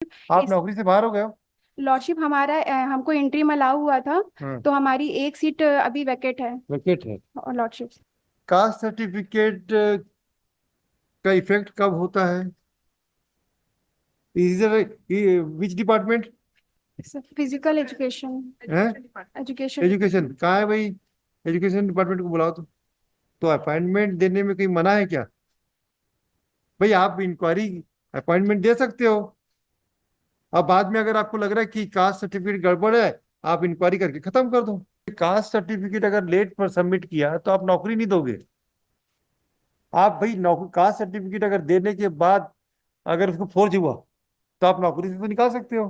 आप इस नौकरी से बाहर हो गए हो? लॉर्डशिप हमारा हमको एंट्री में अलाउ हुआ था। हाँ। तो हमारी एक सीट अभी वैकेट है। विकेट है। लॉर्डशिप कास्ट सर्टिफिकेट का इफेक्ट कब होता है? Is which department physical education. है? एजुकेशन। एजुकेशन कहाँ है भाई? एजुकेशन डिपार्टमेंट को बुलाओ। तो अपॉइंटमेंट देने में कोई मना है क्या? भाई आप इंक्वायरी अपॉइंटमेंट दे सकते हो। अब बाद में अगर आपको लग रहा है कि कास्ट सर्टिफिकेट गड़बड़ है, आप इंक्वायरी करके खत्म कर दो। कास्ट सर्टिफिकेट अगर लेट पर सबमिट किया तो आप नौकरी नहीं दोगे। आप भाई नौकरी कास्ट सर्टिफिकेट अगर देने के बाद अगर उसको फोर्ज हुआ तो आप नौकरी से तो निकाल सकते हो।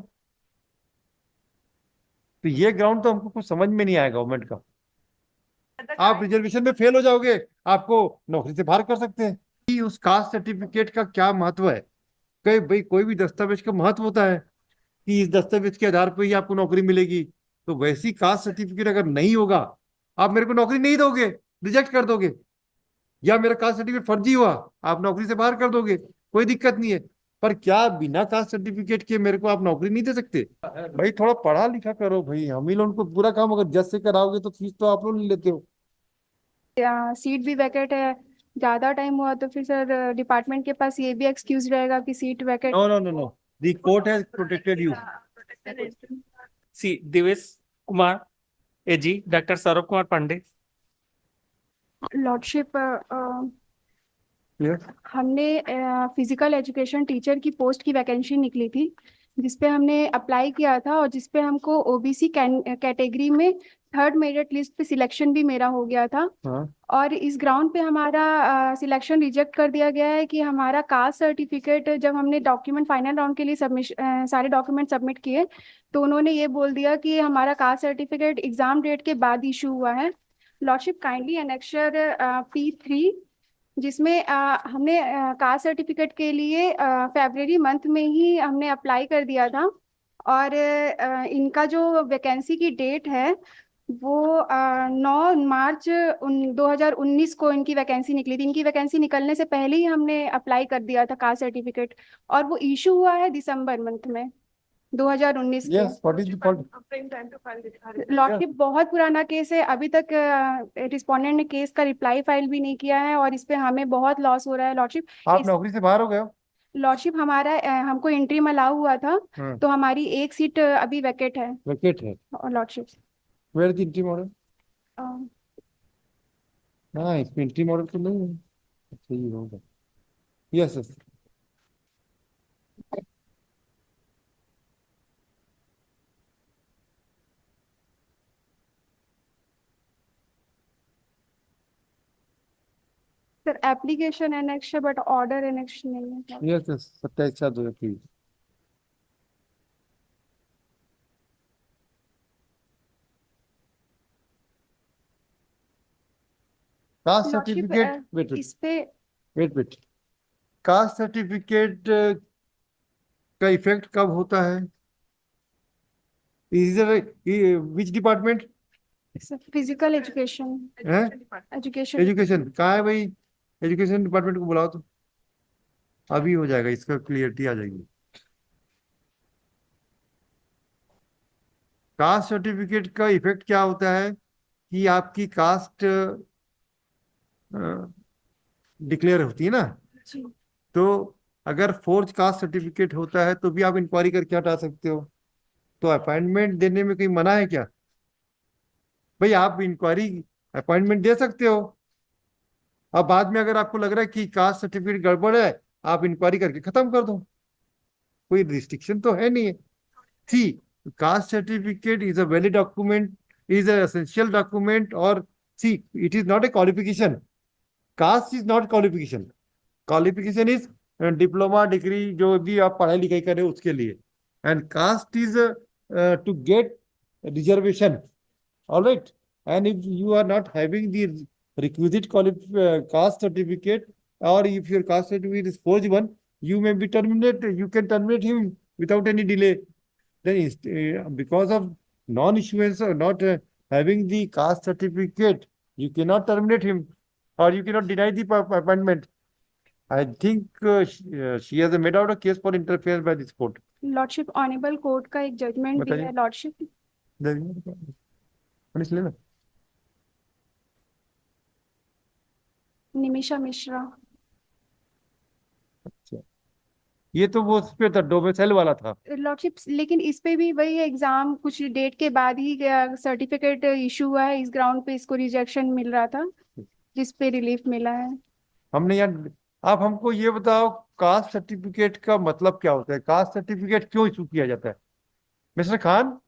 तो ये ग्राउंड तो हमको कुछ समझ में नहीं आया गवर्नमेंट का। आप रिजर्वेशन में फेल हो जाओगे, आपको नौकरी से बाहर कर सकते हैं। कि उस कास्ट सर्टिफिकेट का क्या महत्व है? कई भाई कोई भी दस्तावेज का महत्व होता है कि इस दस्तावेज के आधार पर ही आपको नौकरी मिलेगी। तो वैसी कास्ट सर्टिफिकेट अगर नहीं होगा, आप मेरे को नौकरी नहीं दोगे, रिजेक्ट कर दोगे। या मेरा कास्ट सर्टिफिकेट फर्जी हुआ, आप नौकरी से बाहर कर दोगे, कोई दिक्कत नहीं है। पर क्या बिना कास्ट सर्टिफिकेट के मेरे को आप नौकरी नहीं दे सकते? भाई थोड़ा पढ़ा लिखा करो भाई, हम ही लोगों को पूरा काम अगर जज से कराओगे तो फीस तो आप लोग नहीं लेते हो। सीट भी वैकेट है। ज़्यादा टाइम हुआ तो फिर सर डिपार्टमेंट के पास ये भी एक्सक्यूज रहेगा कि seat vacant. No no no no, the court has protected you. See Divesh Kumar, AG doctor Saurabh Kumar Pandey. Lordship yes. हमने फिजिकल एजुकेशन टीचर की पोस्ट की वैकेंसी निकली थी, जिसपे हमने अप्लाई किया था और जिसपे हमको ओबीसी कैटेगरी में थर्ड मेरिट लिस्ट पे सिलेक्शन भी मेरा हो गया था। हाँ। और इस ग्राउंड पे हमारा सिलेक्शन रिजेक्ट कर दिया गया है कि हमारा कास्ट सर्टिफिकेट जब हमने डॉक्यूमेंट फाइनल राउंड के लिए सारे डॉक्यूमेंट सबमिट किए, तो उन्होंने ये बोल दिया कि हमारा कास्ट सर्टिफिकेट एग्जाम डेट के बाद इशू हुआ है। लॉर्डशिप काइंडली एनेक्चर P3, जिसमें हमने कास्ट सर्टिफिकेट के लिए फरवरी मंथ में ही हमने अप्लाई कर दिया था। और इनका जो वैकेंसी की डेट है वो 9 मार्च 2019 को इनकी वैकेंसी निकली थी। इनकी वैकेंसी निकलने से पहले ही हमने अप्लाई कर दिया था कास्ट सर्टिफिकेट, और वो इशू हुआ है दिसंबर मंथ में 2019 के। Yes, what is the fault? Lordship बहुत पुराना केस है, अभी तक रिस्पोंडेंट ने केस का रिप्लाई फाइल भी नहीं किया है और इस पे हमें बहुत लॉस हो रहा है लॉर्डशिप। आप इस नौकरी से बाहर हो गए हो? लॉर्डशिप हमारा हमको एंट्री में अलाउ हुआ था। हाँ। तो हमारी एक सीट अभी वैकेट है। विकेट है। Lordship where the entry model? हाँ, इसमें इंट्री मॉडल तो नहीं है। अच्छा, ये होगा। Yes yes. Sir application annex है बट ऑर्डर एनेक्स नहीं है। Yes yes, 27/7/2023। Caste lordship certificate, wait wait इस पे वेट वेट, कास्ट सर्टिफिकेट का इफेक्ट कब होता है? Is which department physical education. है? एजुकेशन। एजुकेशन कहाँ है भाई? एजुकेशन डिपार्टमेंट को बुलाओ तो अभी हो जाएगा, इसका क्लियरिटी आ जाएगी। कास्ट सर्टिफिकेट का इफेक्ट क्या होता है कि आपकी कास्ट डिक्लेयर होती है ना। जी। तो अगर फोर्ज कास्ट सर्टिफिकेट होता है तो भी आप इंक्वायरी करके हटा सकते हो। तो अपॉइंटमेंट देने में कोई मना है क्या? भाई आप इंक्वायरी अपॉइंटमेंट दे सकते हो। अब बाद में अगर आपको लग रहा है कि कास्ट सर्टिफिकेट गड़बड़ है, आप इंक्वायरी करके खत्म कर दो। कोई रिस्ट्रिक्शन तो है नहीं है। See, caste certificate is a valid document, is a essential document. और see, it is not a qualification. Caste is not qualification. Qualification is diploma degree, जो भी आप पढ़ाई लिखाई करें उसके लिए। And caste is to get reservation. All right. And if you are not having the requisite caste certificate, or if your caste certificate is forged one, you may be terminated. You can terminate him without any delay. Then, because of non-issuance or not having the caste certificate, you cannot terminate him, or you cannot deny the appointment. I think she has made out a case for interference by this court. Lordship honourable court का एक judgement दिया बताइए। है lordship. Police लेना। निमिषा मिश्रा। अच्छा, ये तो वो उस पे था, डोमिसाइल वाला था। लॉर्डशिप लेकिन इस पे भी वही एग्जाम कुछ डेट के बाद ही सर्टिफिकेट इशू हुआ है, इस ग्राउंड पे इसको रिजेक्शन मिल रहा था, जिस पे रिलीफ मिला है। हमने यार, आप हमको ये बताओ, कास्ट सर्टिफिकेट का मतलब क्या होता है? कास्ट सर्टिफिकेट क्यों इशू किया जाता है? Mister Khan,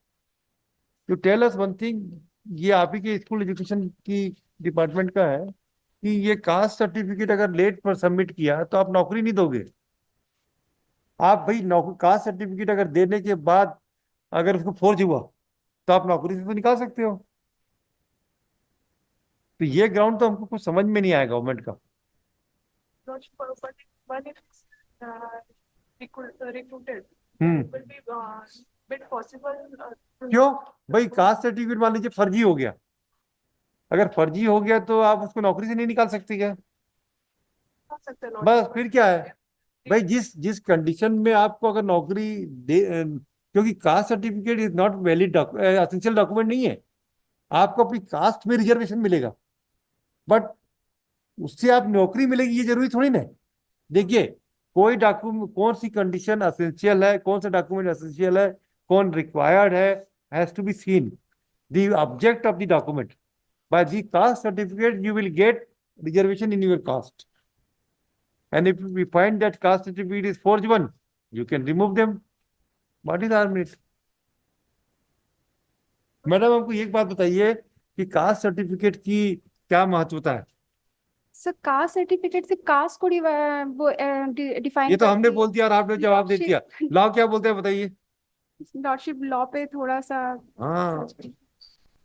you tell us one thing. ये आप ही के स्कूल एजुकेशन की डिपार्टमेंट का है कि ये कास्ट सर्टिफिकेट अगर लेट पर सबमिट किया तो आप नौकरी नहीं दोगे। आप भाई नौकरी, कास्ट सर्टिफिकेट अगर देने के बाद अगर उसको फोर्ज हुआ तो आप नौकरी से तो निकाल सकते हो। तो ये ग्राउंड तो हमको कुछ समझ में नहीं आया गवर्नमेंट का। Not sure, but if it's recruited, hmm. it will be bit possible. क्यों भाई? कास्ट सर्टिफिकेट मान लीजिए फर्जी हो गया, अगर फर्जी हो गया तो आप उसको नौकरी से नहीं निकाल सकते क्या? हो सकता है, बस फिर क्या है भाई? जिस जिस कंडीशन में आपको अगर नौकरी दे, क्योंकि cast certificate is not valid, essential document नहीं है। आपको अपनी कास्ट में रिजर्वेशन मिलेगा, बट उससे आप नौकरी मिलेगी ये जरूरी थोड़ी ना है। देखिए, कोई डॉक्यूमेंट, कौन सी कंडीशन असेंशियल है, कौन सा डॉक्यूमेंट असेंशियल है, कौन required has to be seen the object of the document. By the caste certificate you will get reservation in your caste, and if we find that caste certificate is forged one, you can remove them. What is our merit? Madam, हमको एक बात बताइए कि caste certificate की क्या महत्वता है? Sir caste certificate से कास्ट को वो डिफाइन ये तो हमने बोल दिया और आपने जवाब दे दिया। लॉ क्या बोलते हैं बताइए? लॉर्डशिप लॉ पे थोड़ा सा हाँ।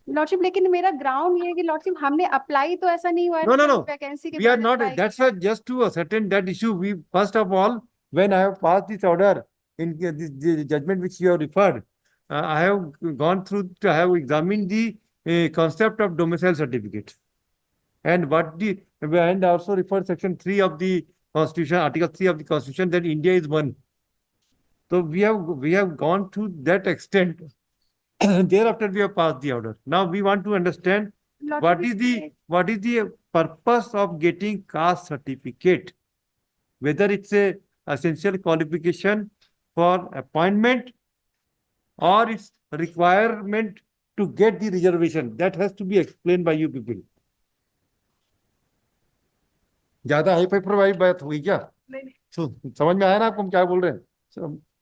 लॉर्डशिप, लेकिन मेरा ग्राउंड ये है कि लॉर्डशिप हमने अप्लाई तो ऐसा नहीं हुआ है No, no, no. वैकेंसी के We are बाद not. apply That's किया। why just to ascertain that issue, we first of all, when I have passed this order in this judgment which you have referred, I have gone through. I have examined the concept of domicile certificate and and also referred section 3 of the Constitution, Article 3 of the Constitution, that India is one. So we have gone to that extent. Thereafter, we have passed the order. Now we want to understand lordship what is the purpose of getting caste certificate, whether it's a essential qualification for appointment or it's requirement to get the reservation. That has to be explained by you people. ज्यादा hi fi बात हुई क्या? नहीं, समझ में आया ना आपको हम क्या बोल रहे हैं?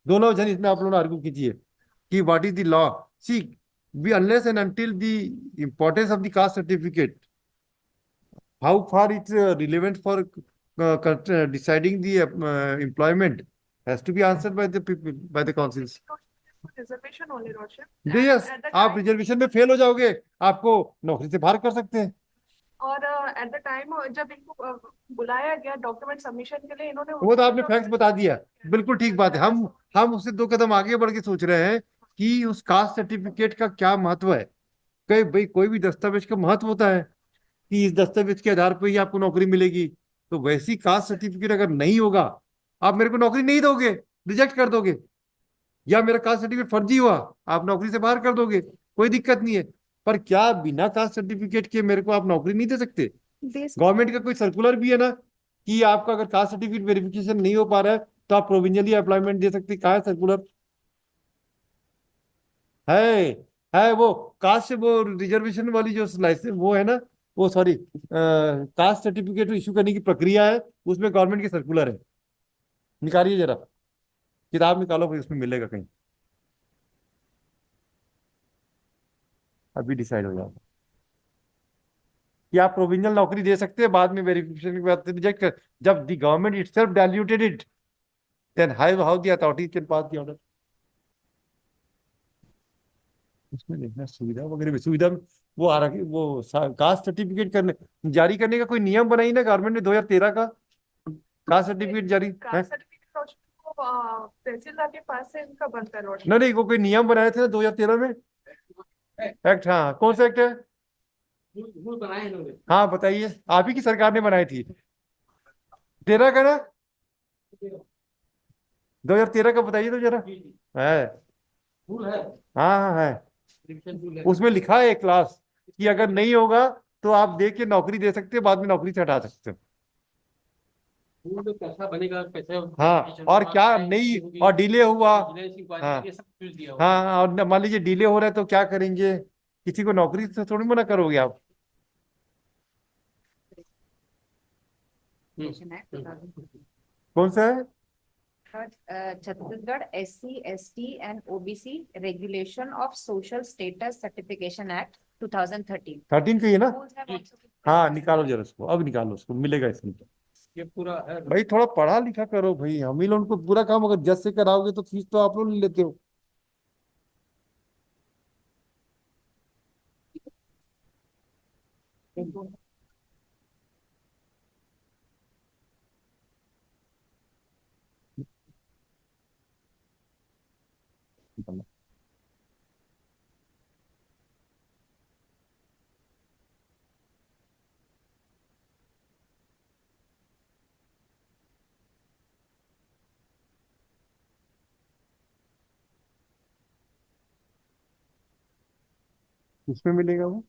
दोनों जन इसमें आप लोग आर्ग्यू कीजिए कि what is the law. See, we unless and until the importance of the caste certificate, how far it's relevant for deciding the employment, has to be answered by the people, by the councils. reservation only, Lordship. Yes, At the आप time, reservation में fail हो जाओगे, आपको नौकरी से बाहर कर सकते हैं। और एट द टाइम जब इनको बुलाया गया डॉक्यूमेंट सबमिशन के लिए, इन्होंने वो तो आपने फैक्ट बता दिया, बिल्कुल ठीक बात है। हम उससे 2 कदम आगे बढ़ के सोच रहे हैं कि उस कास्ट सर्टिफिकेट का क्या महत्व है। कई भाई, कोई भी दस्तावेज का महत्व होता है कि इस दस्तावेज के आधार पर ही आपको नौकरी मिलेगी। तो वैसी कास्ट सर्टिफिकेट अगर नहीं होगा, आप मेरे को नौकरी नहीं दोगे, रिजेक्ट कर दोगे, या मेरा कास्ट सर्टिफिकेट फर्जी हुआ, आप नौकरी से बाहर कर दोगे, कोई दिक्कत नहीं है। पर क्या बिना कास्ट सर्टिफिकेट के मेरे को आप नौकरी नहीं दे सकते? गवर्नमेंट का कोई सर्कुलर भी है ना कि आपका अगर कास्ट सर्टिफिकेट वेरिफिकेशन नहीं हो पा रहा है तो आप प्रोविजनली एम्प्लॉयमेंट दे सकते? कहाँ है सर्कुलर? है वो कास्ट से वो रिजर्वेशन वाली जो लाइसेंस वो है ना, वो सॉरी, कास्ट सर्टिफिकेट इशू करने की प्रक्रिया है, उसमें गवर्नमेंट की सर्कुलर है। निकालिए जरा, किताब निकालो भाई, उसमें मिलेगा कहीं, अभी डिसाइड हो जाएगा कि आप प्रोविजनल नौकरी दे सकते हैं, बाद में वेरिफिकेशन के बाद रिजेक्ट कर। जब the government itself diluted it, then how the authority can pass the order. उसमें देखना सुविधा वगैरह में, सुविधा में वो आ रहा, वो कास्ट सर्टिफिकेट करने जारी करने का कोई नियम बनाई ना गवर्नमेंट ने 2013 का, कास्ट सर्टिफिकेट जारी है। कास्ट सर्टिफिकेट तहसीलदार के पास से इनका बनता है, Lordship। नहीं, वो कोई नियम बनाए थे ना 2013 में एक्ट। हाँ, कौन सा एक्ट है? रूल बनाए इन्होंने। हाँ बताइए, आप ही की सरकार ने बनाई थी, 13 का ना? 2013 का बताइए तो जरा। जी, जी, है। रूल है, हाँ हाँ है। रिविजन रूल है। उसमें लिखा है एक क्लास कि अगर नहीं होगा तो आप दे के नौकरी दे सकते हो, बाद में नौकरी से हटा सकते हो। रूल तो कैसा बनेगा, कैसे हाँ, और क्या नहीं, और डिले हुआ। विजिलेंस इंक्वायरी, हाँ ये सब कुछ दिया हुआ है। हाँ, और मान लीजिए डिले हो रहा है तो क्या करेंगे? किसी को नौकरी से थोड़ी मना करोगे आप। Act कौन सा है? Chhattisgarh SC, ST and OBC Regulation of Social Status Certification Act 2013. 13 का ही है ना? Rules have also been हाँ निकालो जरा उसको, अब निकालो उसको, मिलेगा इसमें तो। ये पूरा है। भाई थोड़ा पढ़ा लिखा करो भाई, हम ही लोग को पूरा काम अगर जज से कराओगे तो फीस तो आप लोग ले लेते हो। किसमें मिलेगा वो?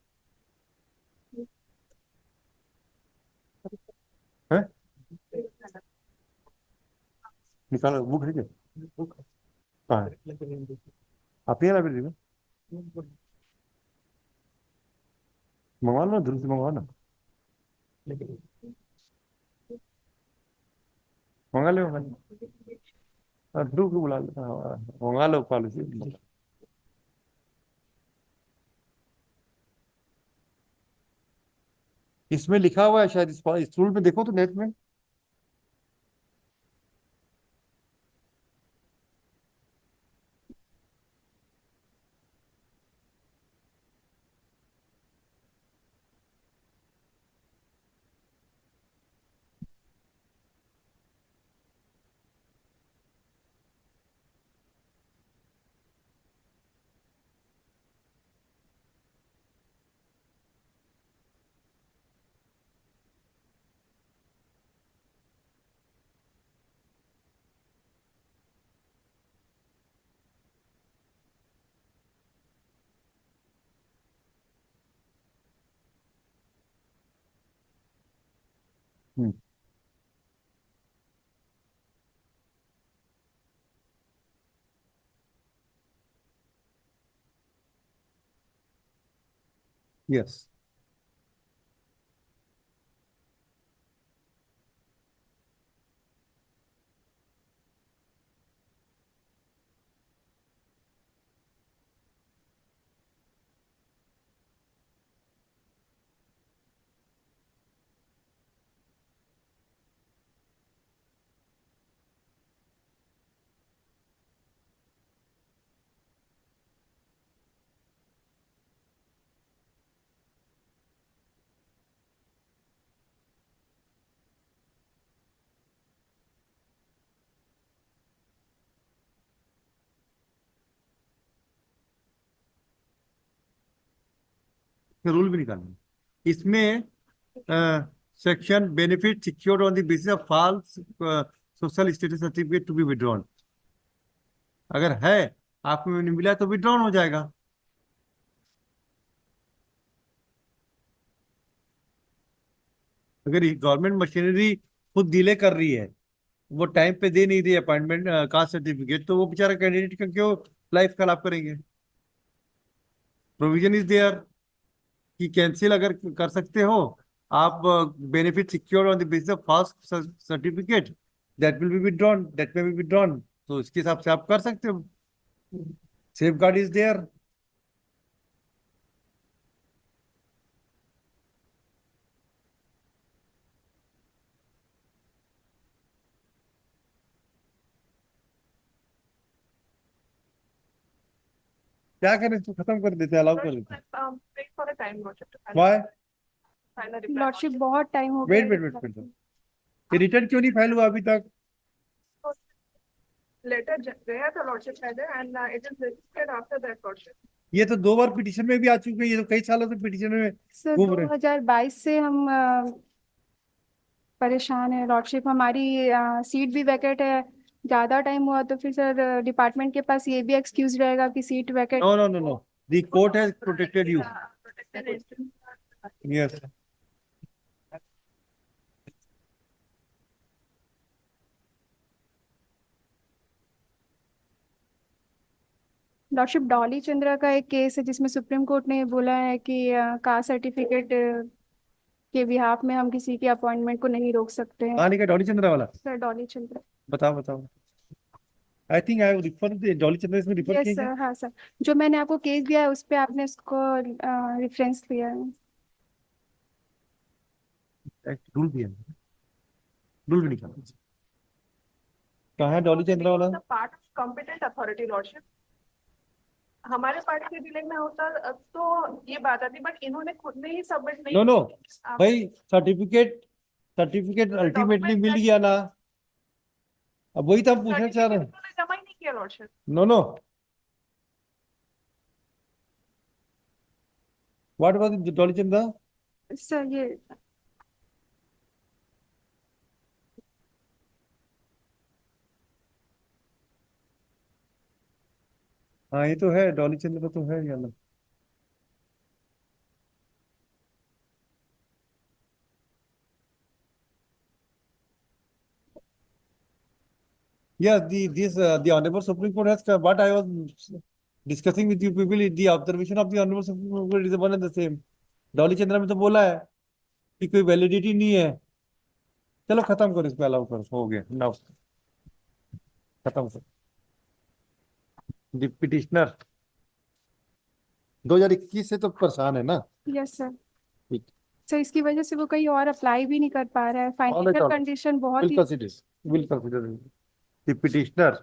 है? निकालो बुक है क्या? कहाँ है? आप ही लाइब्रेरी में मंगवा लो ना, ध्रुव से मंगवाओ ना। मंगा लो, मंगा लो। ध्रुव को बुला लो। हाँ, मंगा लो पॉलिसी। इसमें लिखा हुआ है शायद, इस रूल में देखो तो नेट में। यस। रूल भी निकालना इसमें। Section benefit secured on the basis of false social status certificate to be withdrawn. अगर है, आपको नहीं मिला तो विड्रॉन हो जाएगा। अगर गवर्नमेंट मशीनरी खुद डिले कर रही है, वो टाइम पे दे नहीं रही अपॉइंटमेंट कास्ट सर्टिफिकेट, तो वो बेचारा कैंडिडेट का क्यों लाइफ खराब करेंगे? प्रोविजन इज देयर कि कैंसिल अगर कर सकते हो आप, benefit secure on the basis of fast certificate that will be withdrawn, that may be withdrawn, तो इसके हिसाब से आप कर सकते हो। Safeguard is there. क्या करें, तो खत्म कर देते, अलाउ कर देते। Wait for a time, Lordship, to why? find a reply. Lordship बहुत टाइम हो गया वेट वेट वेट वेट, ये रिटर्न क्यों नहीं फाइल हुआ अभी तक? Letter गया था Lordship पहले and it is registered after that, Lordship. ये तो 2 बार पिटीशन में भी आ चुके हैं, ये तो कई सालों से पिटीशन में सर घूम रहे हैं। 2022 से हम परेशान है लॉर्डशिप, हमारी सीट भी वैकेंट है, ज्यादा टाइम हुआ तो फिर सर डिपार्टमेंट के पास ये भी एक्सक्यूज रहेगा कि seat vacant. No, no, no, no. The court has protected you. Protected it. Yes. Lordship Dolly Chandra का एक केस है जिसमें सुप्रीम कोर्ट ने बोला है कि कास्ट सर्टिफिकेट के बिहाफ में हम किसी की अपॉइंटमेंट को नहीं रोक सकते हैं। कहाँ लिखा डॉली चंद्रा वाला? सर डॉली चंद्रा। बताओ बताओ। I think I refer Dolly Chandra इसमें रिफर यस किया सर, हाँ सर, जो मैंने आपको केस दिया है उस पे आपने उसको रेफरेंस दिया है। रूल भी है, रूल भी निकाला। कहाँ है डॉली चंद्रा वाला? Part of competent authority lordship. हमारे पार्टी के डिले में होता तो ये बात आती, बट इन्होंने खुद ने ही सबमिट नहीं। नो नो आप- भाई, सर्टिफिकेट अल्टीमेटली मिल गया ना। अब वही तो हम पूछना चाह रहे हैं। Certificate इन्होंने जमा ही नहीं किया lordship. No no, what was Dolly Chandra? Sir ये हाँ ये तो है, डॉली चंद्रा तो है यहाँ। Yes, the Honorable Supreme Court has what I was discussing with you people. The observation of the Honorable Supreme Court is one and the same. Dolly Chandra में तो बोला है कि कोई वैलिडिटी नहीं है। चलो खत्म करो, इसको अलाउ करो, हो गया नाउ, खत्म करो। द पिटिशनर 2021 से तो परेशान है ना। Yes sir. ठीक। सर इसकी वजह से वो कहीं और अप्लाई भी नहीं कर पा रहा है, All right, financial all right. Condition बहुत Will he. consider. Will consider. The petitioner